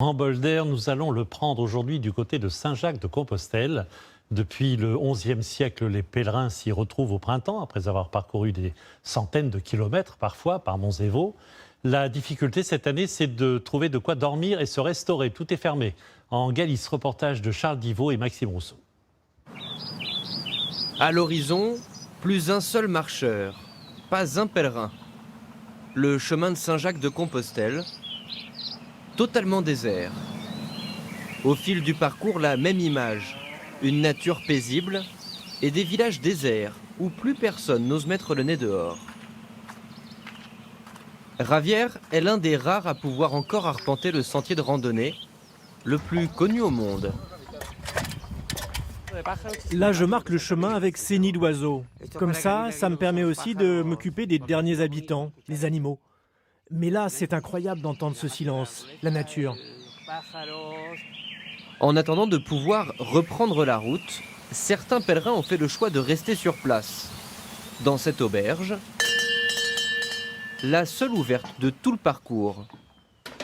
En bol d'air, nous allons le prendre aujourd'hui du côté de Saint-Jacques-de-Compostelle. Depuis le XIe siècle, les pèlerins s'y retrouvent au printemps, après avoir parcouru des centaines de kilomètres parfois par monts et vaux. La difficulté cette année, c'est de trouver de quoi dormir et se restaurer. Tout est fermé. En Galice, reportage de Charles Divot et Maxime Rousseau. À l'horizon, plus un seul marcheur, pas un pèlerin. Le chemin de Saint-Jacques-de-Compostelle, totalement désert. Au fil du parcours, la même image, une nature paisible et des villages déserts où plus personne n'ose mettre le nez dehors. Ravière est l'un des rares à pouvoir encore arpenter le sentier de randonnée, le plus connu au monde. Là, je marque le chemin avec ces nids d'oiseaux. Comme ça me permet aussi de m'occuper des derniers habitants, les animaux. Mais là, c'est incroyable d'entendre ce silence, la nature. En attendant de pouvoir reprendre la route, certains pèlerins ont fait le choix de rester sur place. Dans cette auberge, la seule ouverte de tout le parcours.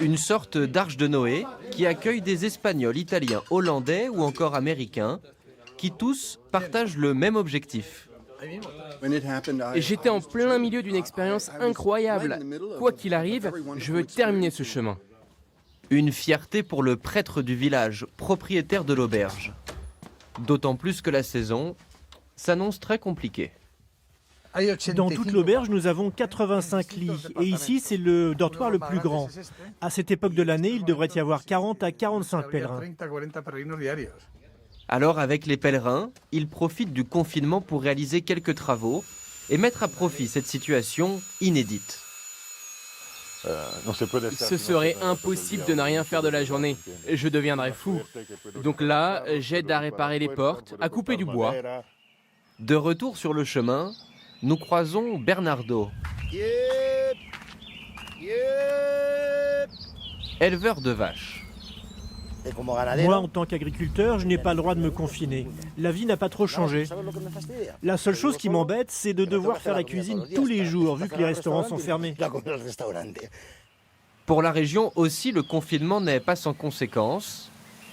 Une sorte d'arche de Noé qui accueille des Espagnols, Italiens, Hollandais ou encore Américains qui tous partagent le même objectif. J'étais en plein milieu d'une expérience incroyable. Quoi qu'il arrive, je veux terminer ce chemin. Une fierté pour le prêtre du village, propriétaire de l'auberge. D'autant plus que la saison s'annonce très compliquée. Dans toute l'auberge, nous avons 85 lits. Et ici, c'est le dortoir le plus grand. À cette époque de l'année, il devrait y avoir 40 à 45 pèlerins. Alors avec les pèlerins, ils profitent du confinement pour réaliser quelques travaux et mettre à profit cette situation inédite. Ce serait impossible de ne rien faire de la journée. Je deviendrais fou. Donc là, j'aide à réparer les portes, à couper du bois. De retour sur le chemin, nous croisons Bernardo, éleveur de vaches. Moi, en tant qu'agriculteur, je n'ai pas le droit de me confiner. La vie n'a pas trop changé. La seule chose qui m'embête, c'est de devoir faire la cuisine tous les jours, vu que les restaurants sont fermés. Pour la région aussi, le confinement n'est pas sans conséquences.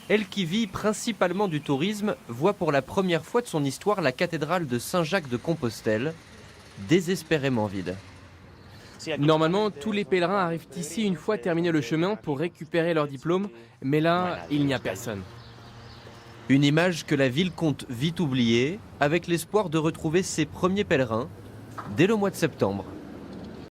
Elle qui vit principalement du tourisme voit pour la première fois de son histoire la cathédrale de Saint-Jacques-de-Compostelle désespérément vide. Normalement, tous les pèlerins arrivent ici une fois terminé le chemin pour récupérer leur diplôme, mais là, il n'y a personne. Une image que la ville compte vite oublier, avec l'espoir de retrouver ses premiers pèlerins dès le mois de septembre.